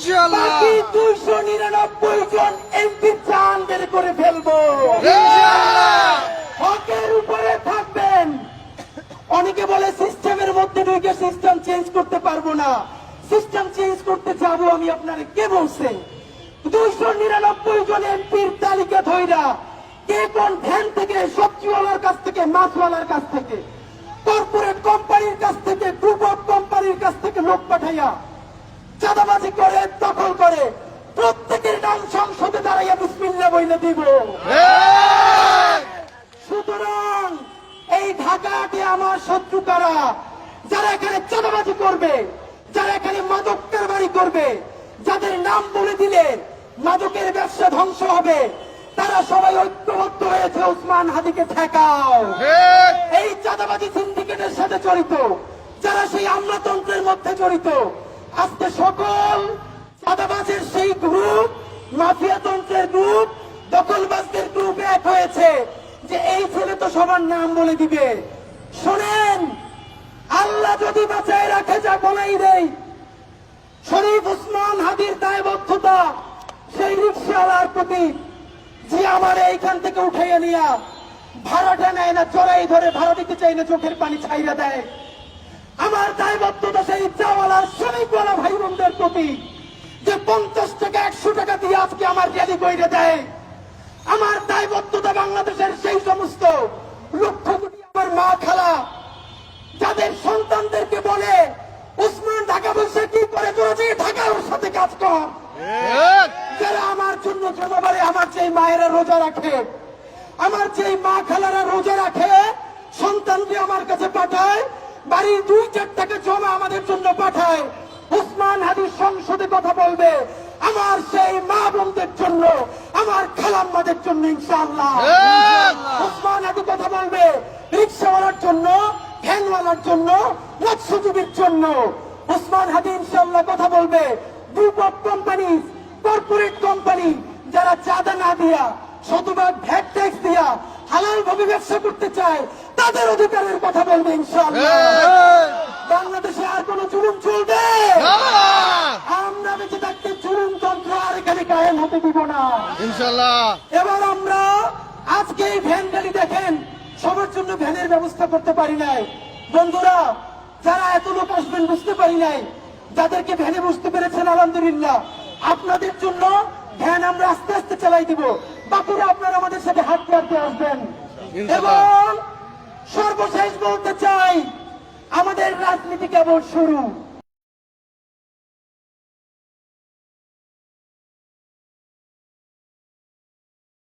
বাকি 299 জন এমপি চান বের করে ফেলবো। হকের উপরে থাকবেন। অনেকে বলে সিস্টেমের মধ্যে ঢুকে সিস্টেম চেঞ্জ করতে পারবো না। সিস্টেম চেঞ্জ করতে যাবো আমি, আপনারা কে বলছে? 299 জন এমপির তালিকা ধইরা কে কোন ভ্যান থেকে, সবজিওয়ালার কাছ থেকে, মাছওয়ালার কাছ থেকে, কর্পোরেট কোম্পানির কাছ থেকে, গ্রুপ অফ কোম্পানির কাছ থেকে লোক পাঠাইয়া চাঁদাবাজি করে, দখল করে, প্রত্যেকের নাম সংসদে দাঁড়াইয়া বিসমিল্লাহ বইলে দিব। সুতরাং এই ঢাকাতে আমার শত্রু কারা? যারা এখানে চাঁদাবাজি করবে, যারা এখানে মাদক কারবারি করবে, যাদের নাম বলে দিলে মাদকের ব্যবসা ধ্বংস হবে, তারা সবাই ঐক্যবদ্ধ হয়েছে ওসমান হাদিকে ঠেকাও। এই চাঁদাবাজি সিন্ডিকেটের সাথে জড়িত, যারা সেই আমলাতন্ত্রের মধ্যে জড়িত, আজকে সকল চাঁদাবাজের সেই গ্রুপ, মাফিয়াতন্ত্রের গ্রুপ, দখলবাজদের গ্রুপ এক হয়েছে যে এই ছেলে তো সবার নাম বলে দিবে। শোনেন, আল্লাহ যদি বাঁচায় রাখে, যা বলাই দেই, শরীফ ওসমান হাদির দায়বদ্ধতা সেই রিক্সাওয়ালার প্রতি যে আমার এইখান থেকে উঠাইয়া নিয়া ভাড়াটা নেয় না, চড়াই ধরে, ভাড়া দিতে চাই না, চোখের পানি ছাইরা দেয়। আমার দায়বদ্ধতা সেই রিক্সাওয়ালার, শ্রমিকওয়ালা ভাই বোনদের প্রতি যে 50 টাকা 100 টাকা দিয়ে আজকে আমার র্যালি কইরে দেয়। আমার দায়বদ্ধতা বাংলাদেশের সেই সমস্ত লক্ষ কোটি আমার মা খালা যাদের সন্তানদেরকে বলে ওসমান টাকা পয়সা কি করে, তোরা যে ঢাকা ওর সাথে কাজ কর। যারা আমার জন্য জমাবারে, আমার যে মায়েরা রোজা রাখে, আমার যে মা খালারা রোজা রাখে, সন্তানকে আমার কাছে পাঠায়, বাড়ির 2-4 টাকা জমা আমাদের জন্য পাঠায়। ওসমান হাদির সংসদে কথা বলবে আমার সেই মা বোনদের জন্য, আমার খালাম্মাদের জন্য ইনশাআল্লাহ। ওসমান হাদি কথা বলবে রিক্সাওয়ালার জন্য, ভ্যানওয়ালার জন্য, মৎস্যজীবীর জন্য। ওসমান হাদি ইনশাআল্লাহ কথা বলবে group of company, corporate company, যারা চাঁদা না দিয়া, শতভাগ ভ্যাট ট্যাক্স দিয়া হালাল ভাবে ব্যবসা করতে চায়, তাদের অধিকারের কথা বলবে ইনশাআল্লাহ। বাংলাদেশে আর কোন জুলুম চলবে? আমরা বেঁচে থাকতে জুলুম তন্ত্র আর এখানে কায়েম হতে দিব না ইনশাআল্লাহ। এবার আমরা আজকে এই ভ্যান গাড়ি দেখেন, সবার জন্য ভ্যানের ব্যবস্থা করতে পারি নাই। বন্ধুরা, যারা এত লোক আসবেন বুঝতে পারি নাই, যাদেরকে ভ্যানে বুঝতে পেরেছেন আলহামদুলিল্লাহ। আপনাদের জন্য ভ্যান আমরা আস্তে আস্তে চালাই দিব। বাকিরা আপনারা আমাদের সাথে হাঁটতে হাঁটতে আসবেন। এবং সর্বশেষ বলতে চাই, আমাদের রাজনীতি কেবল শুরু।